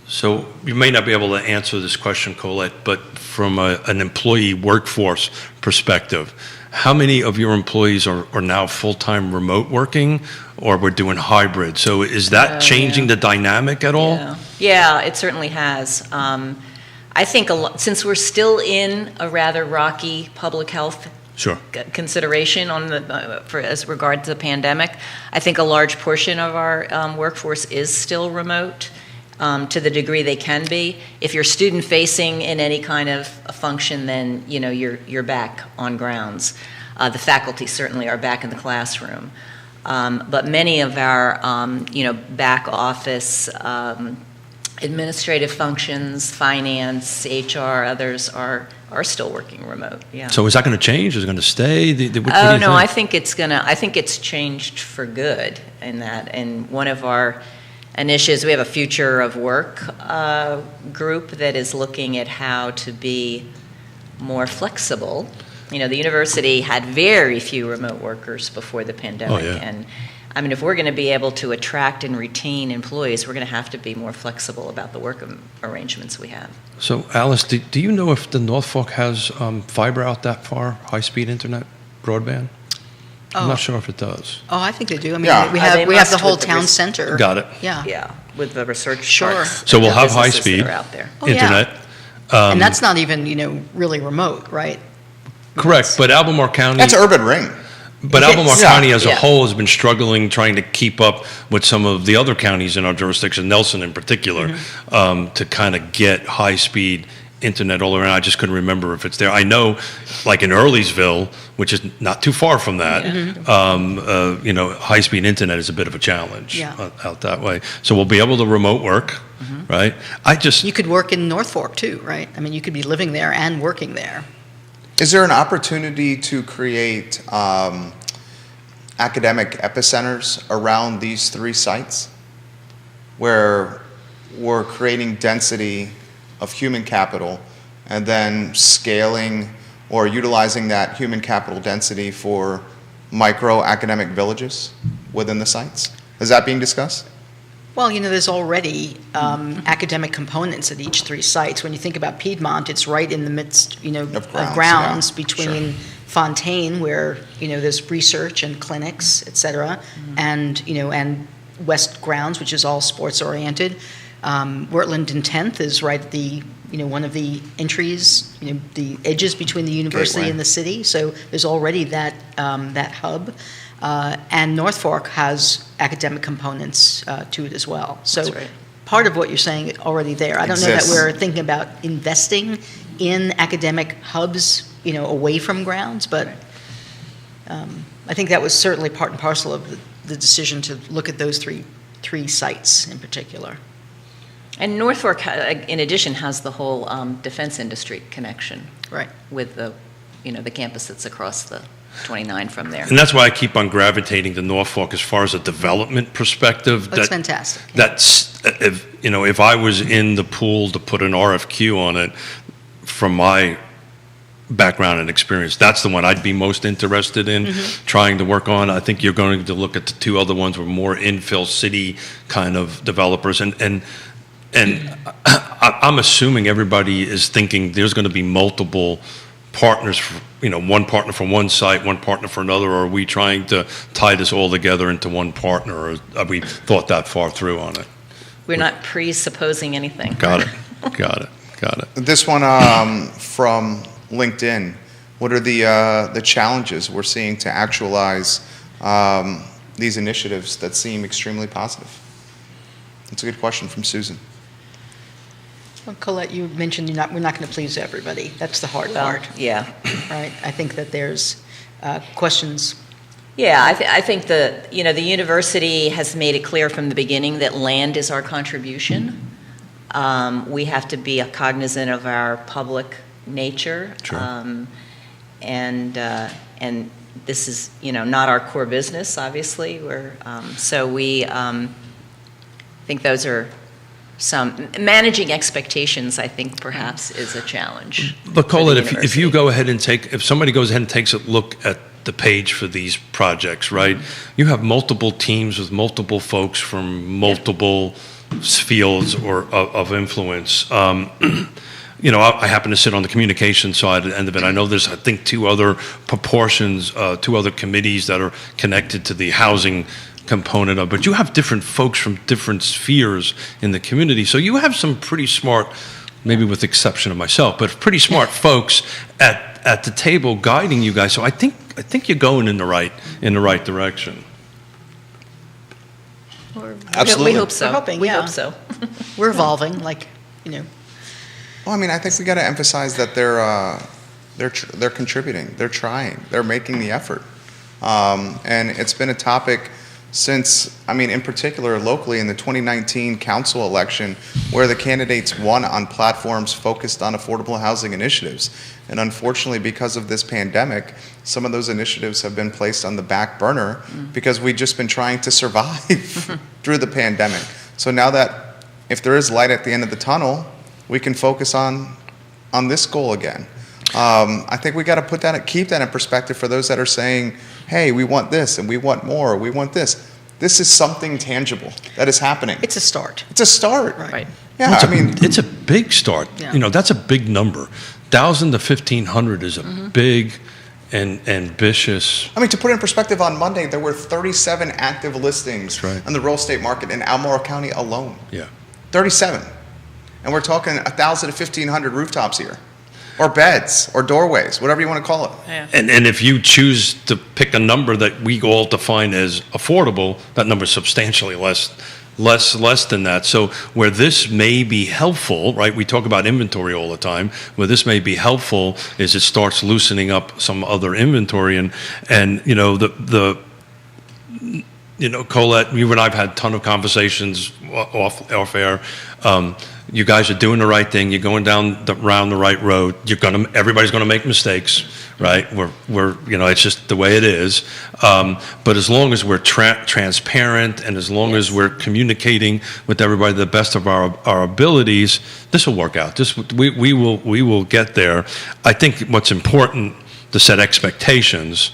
So you may not be able to answer this question, Colette, but from an employee workforce perspective, how many of your employees are now full-time remote working, or we're doing hybrid? So is that changing the dynamic at all? Yeah, it certainly has. I think since we're still in a rather rocky public health Sure. consideration as regards to the pandemic, I think a large portion of our workforce is still remote. To the degree they can be. If you're student facing in any kind of a function, then you're back on grounds. The faculty certainly are back in the classroom, but many of our back office administrative functions, finance, HR, others are still working remote. Yeah. So is that going to change? Is it going to stay? What do you I think? I think it's changed for good in that. And one of our initiatives, we have a future of work group that is looking at how to be more flexible. The university had very few remote workers before the pandemic. Oh, yeah. And I mean, if we're going to be able to attract and retain employees, we're going to have to be more flexible about the work arrangements we have. So Alice, do you know if the Norfolk has fiber out that far, high-speed internet, broadband? I'm not sure if it does. Oh, I think they do. I mean, Yeah. we They have the must whole with the town center. Got it. Yeah. Yeah, with the research Sure. parks So we'll and the have businesses high-speed that are out there. Oh, yeah. internet. And that's not even, really remote, right? Correct, but Albemarle County. That's urban ring. But Yes. Albemarle Yeah. County as a Yeah. whole has been struggling trying to keep up with some of the other counties in our jurisdiction, Nelson in particular, to kind of get high-speed internet all around. I just couldn't remember if it's there. I know, like in Earlysville, which is not too far from that, high-speed internet is a bit of a challenge out that way. So we'll be able to remote work, right? You could work in Norfolk too, right? I mean, you could be living there and working there. Is there an opportunity to create academic epicenters around these 3 sites where we're creating density of human capital and then scaling or utilizing that human capital density for micro academic villages within the sites? Is that being discussed? Well, there's already academic components at each 3 sites. When you think about Piedmont, it's right in the midst, of grounds yeah. between Fontaine, where, there's research and clinics, et cetera, and West Grounds, which is all sports oriented. Wetland and 10th is right at the, one of the entries, the edges between the university Gateway. and the city. So there's already that hub. And Norfolk has academic components to it as well. So That's right. part of what you're saying is already there. I don't know that Exists. we're thinking about investing in academic hubs, away from grounds, but I think that was certainly part and parcel of the decision to look at those three sites in particular. And Norfolk, in addition, has the whole defense industry connection. Right. With the campus that's across the 29 from there. And that's why I keep on gravitating to Norfolk as far as a development perspective. That's fantastic. That's, if I was in the pool to put an RFQ on it, from my background and experience, that's the one I'd be most interested in trying to work on. I think you're going to look at the 2 other ones with more infill city kind of developers. And I'm assuming everybody is thinking there's going to be multiple partners, one partner from one site, one partner for another, or are we trying to tie this all together into one partner, or have we thought that far through on it? We're not presupposing anything. Got it. This one from LinkedIn, what are the challenges we're seeing to actualize these initiatives that seem extremely positive? That's a good question from Susan. Well, Colette, you mentioned we're not going to please everybody. That's the hard Well, part, yeah. right? I think that there's questions. Yeah, I think the university has made it clear from the beginning that land is our contribution. We have to be cognizant of our public nature. Sure. And this is, not our core business, obviously. So we think those are some managing expectations. I think perhaps is a challenge. But for Colette, the if you university. go ahead and if somebody goes ahead and takes a look at the page for these projects, right? You have multiple teams with multiple folks from multiple fields or of influence. I happen to sit on the communication side at the end of it. I know there's, I think, two other committees that are connected to the housing component of, but you have different folks from different spheres in the community. So you have some pretty smart, maybe with the exception of myself, but pretty smart folks at the table guiding you guys. So I think you're going in the right direction. Absolutely. We hope so. We're hoping, we yeah. hope so. We're evolving, Well, I mean, I think we got to emphasize that they're contributing, they're trying, they're making the effort, and it's been a topic since, in particular locally in the 2019 council election, where the candidates won on platforms focused on affordable housing initiatives. And unfortunately, because of this pandemic, some of those initiatives have been placed on the back burner because we've just been trying to survive through the pandemic. So now that if there is light at the end of the tunnel, we can focus on this goal again. I think we got to keep that in perspective for those that are saying, hey, we want this and we want more, we want this. This is something tangible that is happening. it's a start. It's a start. Right. Yeah, It's a big start. Yeah. That's a big number. 1,000 to 1,500 is a big and ambitious. to put it in perspective, on Monday, there were 37 active listings That's right. on the real estate market in Albemarle County alone. Yeah. 37. And we're talking 1,000 to 1,500 rooftops here, or beds, or doorways, whatever you want to call it. And if you choose to pick a number that we all define as affordable, that number is substantially less than that. So where this may be helpful, right? We talk about inventory all the time. Where this may be helpful is it starts loosening up some other inventory, and Colette, you and I've had a ton of conversations off air. You guys are doing the right thing. You're going down the right road. Everybody's gonna make mistakes, right? It's just the way it is. But as long as we're transparent and as long as we're communicating with everybody to the best of our abilities, this will work out. We will get there. I think what's important to set expectations.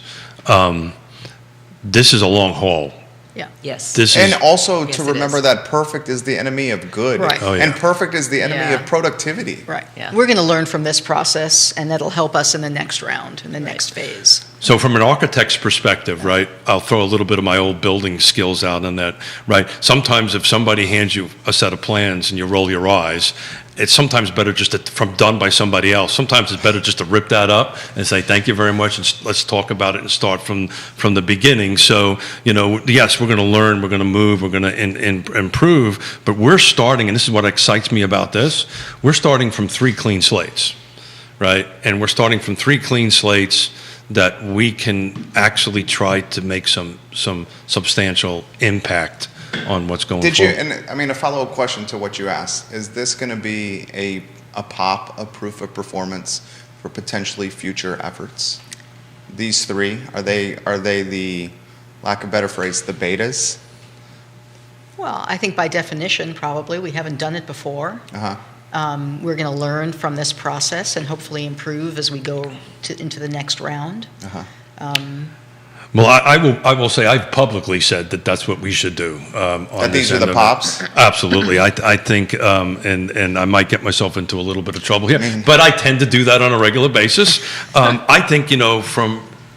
This is a long haul. Yeah. Yes. And also Yes, to it remember is. that perfect is the enemy of good. Right. Oh, yeah. And perfect is the enemy Yeah. of productivity. Right. Yeah. We're going to learn from this process, and that'll help us in the next round, in the next phase. So from an architect's perspective, right, I'll throw a little bit of my old building skills out on that, right? Sometimes if somebody hands you a set of plans and you roll your eyes, it's sometimes better just done by somebody else. Sometimes it's better just to rip that up and say, thank you very much, and let's talk about it and start from the beginning. So, yes, we're going to learn, we're going to move, we're going to improve, but we're starting, and this is what excites me about this, we're starting from 3 clean slates, right? And we're starting from 3 clean slates that we can actually try to make some substantial impact on what's going Did you, forward. and a follow-up question to what you asked, is this going to be a proof of performance for potentially future efforts? These 3, are they the, lack of a better phrase, the betas? Well, I think by definition, probably. We haven't done it before. Uh-huh. We're going to learn from this process and hopefully improve as we go into the next round. Uh-huh. Well, I will say I've publicly said that that's what we should do. That these are the pops? Absolutely. I think, and I might get myself into a little bit of trouble here, Mm-hmm. but I tend to do that on a regular basis. I think,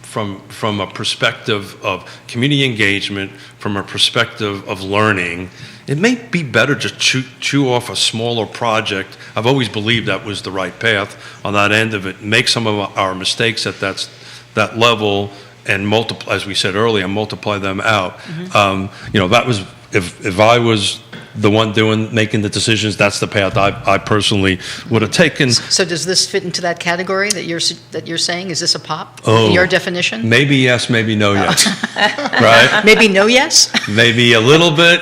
from a perspective of community engagement, from a perspective of learning, it may be better to chew off a smaller project. I've always believed that was the right path on that end of it. Make some of our mistakes at that level, and multiply, as we said earlier, multiply them out. Mm-hmm. That was if I was the one making the decisions, that's the path I personally would have taken. So does this fit into that category that you're saying? Is this a pop Oh. in your definition? Maybe yes, maybe no yes. Right? Maybe no yes? Maybe a little bit,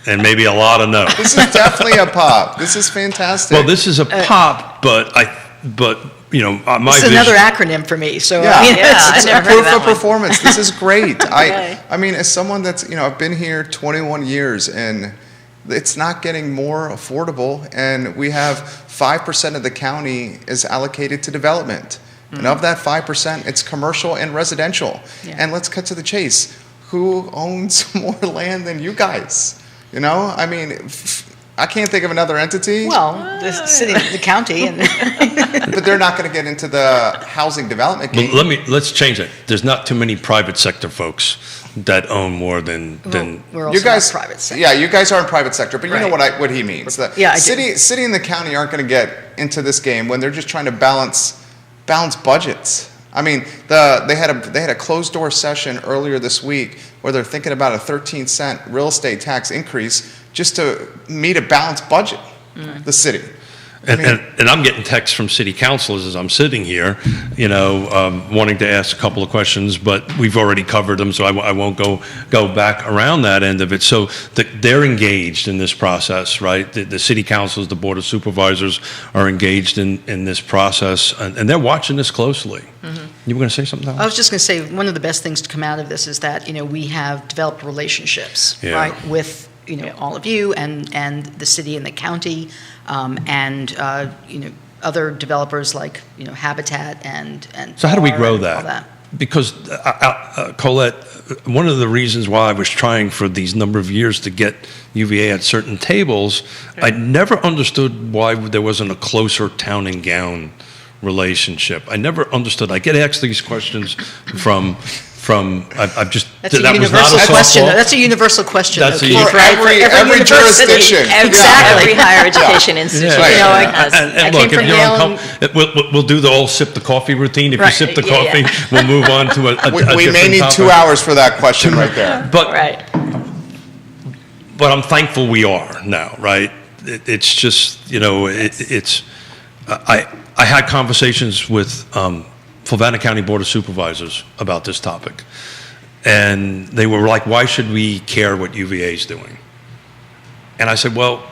and maybe a lot of no. This is definitely a pop. This is fantastic. Well, this is a pop, but you know, my This is vision. another acronym for me, so Yeah. I mean, Yeah, It's I never a heard proof of that of one. performance. This is great. Okay. I mean, as someone that's, you know, I've been here 21 years and it's not getting more affordable, and we have 5% of the county is allocated to development. And of that 5%, it's commercial and residential. Yeah. And let's cut to the chase. Who owns more land than you guys? You know, I mean, I can't think of another entity. well, the city, the county, and But they're not going to get into the housing development game. But let's change it. There's not too many private sector folks that own more than we're also You guys, not private sector. yeah, you guys are in private sector, but you know Right. what he means. The Yeah, I do. city and the county aren't going to get into this game when they're just trying to balance budgets. I mean, they had a closed door session earlier this week where they're thinking about a 13-cent real estate tax increase just to meet a balanced budget. The city. And I'm getting texts from city councilors as I'm sitting here, you know, wanting to ask a couple of questions, but we've already covered them, so I won't go back around that end of it. So they're engaged in this process, right? The city councils, the board of supervisors are engaged in this process, and they're watching this closely. You were going to say something, I Alex? was just going to say, one of the best things to come out of this is that, you know, we have developed relationships, Yeah. right, with, you know, all of you and the city and the county, and, you know, other developers like, you know, Habitat and So how do we Bar grow and all that? Because, Colette, one of the reasons why I was trying for these number of years to get UVA at certain tables, I never understood why there wasn't a closer town and gown relationship. I never understood. I get asked these questions from I've just, That's a that was not universal a question. softball. That's a universal question. That's though, a- Keith, For right? every university. jurisdiction. Exactly. Every higher education institution Right. You know, has. And I look, came from if you're Yale uncomfortable, we'll do the whole sip the coffee routine. If you Right. sip the Yeah, coffee, yeah. we'll move on to a We may different need topic. 2 hours for that question right there. But Right. but I'm thankful we are now, right? It's just, you know, I had conversations with Fluvanna County Board of Supervisors about this topic. And they were like, why should we care what UVA is doing? And I said, well,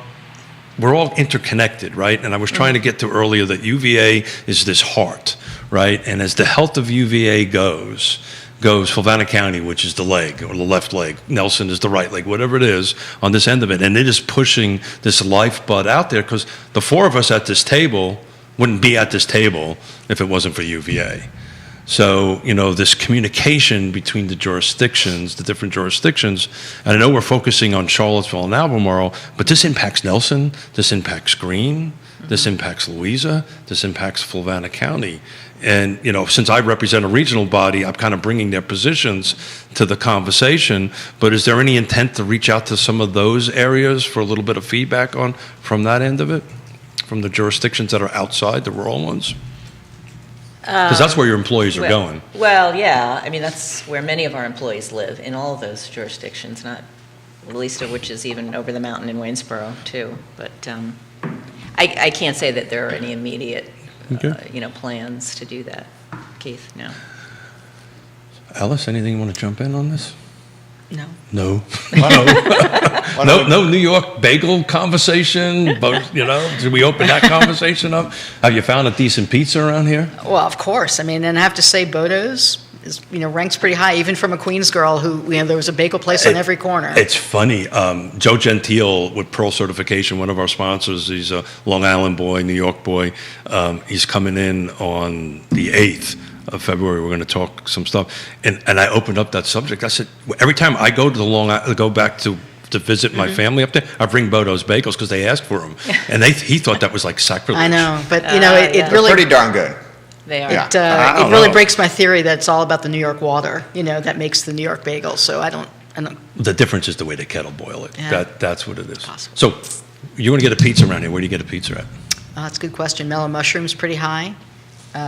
we're all interconnected, right? And I was trying to get to earlier that UVA is this heart, right? And as the health of UVA goes Fluvanna County, which is the leg or the left leg, Nelson is the right leg, whatever it is on this end of it. And it is pushing this lifeblood out there because the four of us at this table wouldn't be at this table if it wasn't for UVA. So, you know, this communication between the jurisdictions, the different jurisdictions, and I know we're focusing on Charlottesville and Albemarle, but this impacts Nelson, this impacts Greene, this impacts Louisa, this impacts Fluvanna County. And, you know, since I represent a regional body, I'm kind of bringing their positions to the conversation. But is there any intent to reach out to some of those areas for a little bit of feedback from that end of it? From the jurisdictions that are outside, the rural ones? Because that's where your employees are going. Well, yeah, I mean, that's where many of our employees live, in all of those jurisdictions, not the least of which is even over the mountain in Waynesboro, too. But I can't say that there are any immediate, Okay. you know, plans to do that. Keith, no. Alice, anything you want to jump in on this? No. No. Why don't we- No New York bagel conversation, but, you know, did we open that conversation up? Have you found a decent pizza around here? Well, of course. I mean, and I have to say, Bodo's is, you know, ranks pretty high, even from a Queens girl who, you know, there was a bagel place on every corner. It's funny. Joe Gentile with Pearl Certification, one of our sponsors, he's a Long Island boy, New York boy. He's coming in on the 8th of February. We're going to talk some stuff. And I opened up that subject. I said, every time I go to go back to visit my family up there, I bring Bodo's bagels because they asked for them. And he thought that was like sacrilege. I know, but, you know, it yeah. They're really... pretty darn good. They are. Yeah. I It don't really know. breaks my theory that it's all about the New York water, you know, that makes the New York bagel. So I don't The difference is the way they kettle boil it. Yeah. That's what it is. Possible. So you want to get a pizza around here. Where do you get a pizza at? that's a good question. Mellow Mushroom's pretty high.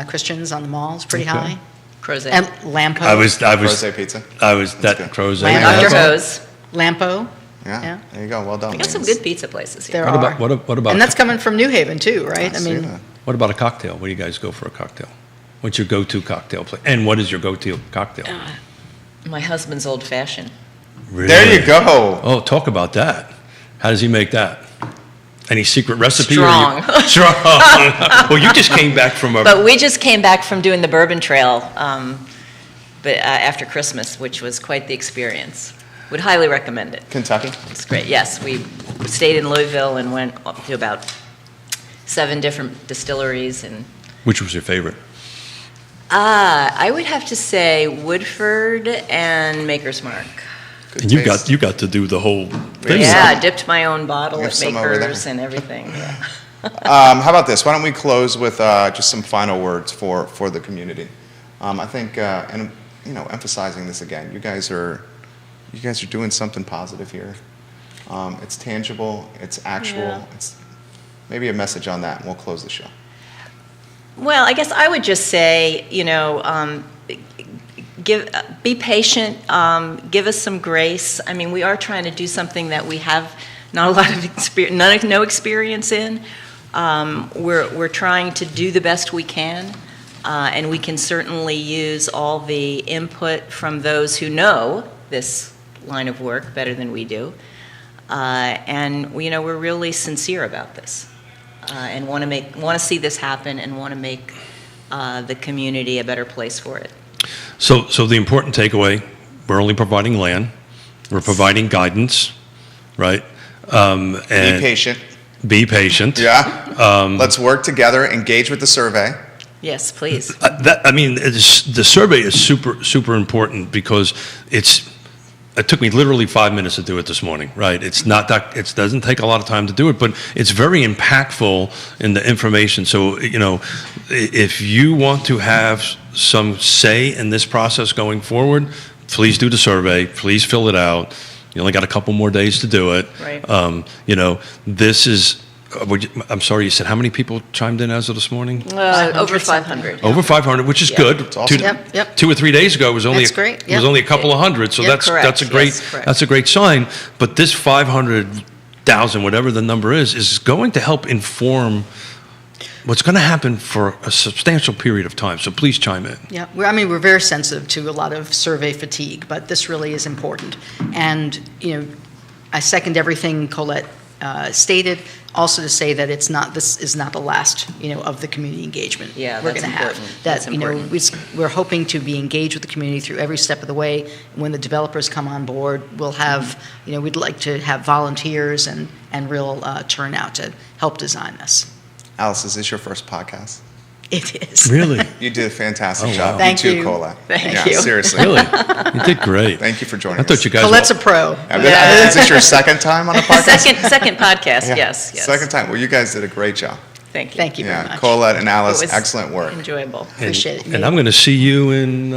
Christian's on the Mall's pretty Okay. high. Crozet. And Lampo. Rosé pizza. I was that good. Crow's Land Dr. Lampo. Hose. Lampo. Yeah, there you go. Well done. We got some ladies. good pizza places here. There What are. about what about And that's coming from New Haven too, right? I see that. what about a cocktail? Where do you guys go for a cocktail? What's your go-to cocktail place? And what is your go-to cocktail? My husband's old fashioned. Really? There you go. Oh, talk about that. How does he make that? Any secret recipe? Strong. Strong. Well, you just came back from a. But we just came back from doing the Bourbon Trail after Christmas, which was quite the experience. Would highly recommend it. Kentucky. It's great. Yes, we stayed in Louisville and went up to about 7 different distilleries. And Which was your favorite? I would have to say Woodford and Maker's Mark. Good And you taste. got to do the whole thing. Yeah, I dipped my own bottle We have at some over there. Maker's and everything. Yeah. How about this? Why don't we close with just some final words for the community? I think, and emphasizing this again, you guys are doing something positive here. It's tangible. It's actual. Yeah. It's maybe a message on that, and we'll close the show. Well, I guess I would just say, be patient, give us some grace. I mean, we are trying to do something that we have not a lot of experience, no experience in. We're trying to do the best we can, and we can certainly use all the input from those who know this line of work better than we do. And we're really sincere about this, and want to see this happen, and want to make the community a better place for it. So the important takeaway: we're only providing land. We're providing guidance, right? And Be patient. Be patient. Yeah. Let's work together. Engage with the survey. Yes, please. The survey is super important because it took me literally 5 minutes to do it this morning, right? It's not that, it doesn't take a lot of time to do it, but it's very impactful in the information. So, if you want to have some say in this process going forward, please do the survey, please fill it out. You only got a couple more days to do it. Right. This is, I'm sorry, you said how many people chimed in as of this morning? Over 500. Over 500, which is Yeah. good. That's awesome. Yep. 2 or 3 days ago, it was only That's great, it was yeah. only a couple of hundred. So Yeah, that's correct. a great Yes, correct. that's a great sign. But this 500,000, whatever the number is going to help inform what's going to happen for a substantial period of time. So please chime in. Yeah, we're very sensitive to a lot of survey fatigue, but this really is important. And, I second everything Colette stated, also to say that this is not the last, of the community engagement Yeah, we're that's going to have. important. That, That's important. we're hoping to be engaged with the community through every step of the way. When the developers come on board, we'll have, we'd like to have volunteers and real turnout to help design this. Alice, is this your first podcast? It is. Really? You did a fantastic Oh, job. wow. Thank you too, you. Colette. Thank yeah, you. Seriously. Really? You did great. Thank you for joining I thought you guys. Colette's a pro. Is this your second time on a podcast? Second podcast, Yeah. yes. Second time. Well, you guys did a great job. Thank you. Thank you very Yeah, much. Colette and Alice, It was excellent work. Enjoyable. Appreciate it. And I'm going to see you in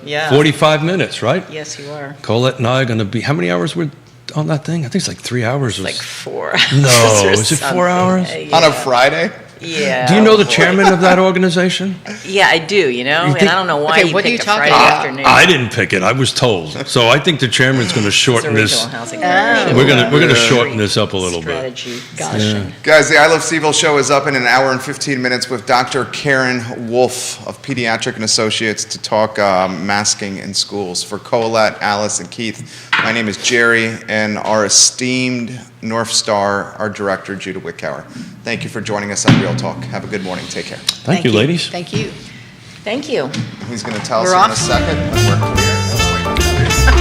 Yeah. 45 minutes, right? Yes, you are. Colette and I are going to be. How many hours were on that thing? I think it's like 3 hours. Like 4 No, hours or is it 4 something. hours? On a Friday? Yeah. Do you know the chairman of that organization? Yeah, I do, You and think- I don't know why Okay, you what are picked you a talking Friday about? afternoon. I didn't pick it. I was told. So I think the chairman's going to It's a shorten this. regional housing Oh. partnership. We're going to shorten this up a little bit. Strategy Gosh. session. Guys, the I Love Seville show is up in an hour and 15 minutes with Dr. Karen Wolf of Pediatric and Associates to talk masking in schools. For Colette, Alice, and Keith, my name is Jerry, and our esteemed North Star, our director, Judah Wickower. Thank you for joining us on Real Talk. Have a good morning. Take care. Thank you, ladies. Thank you. Thank you. He's going to tell us We're in a off. second when we're clear.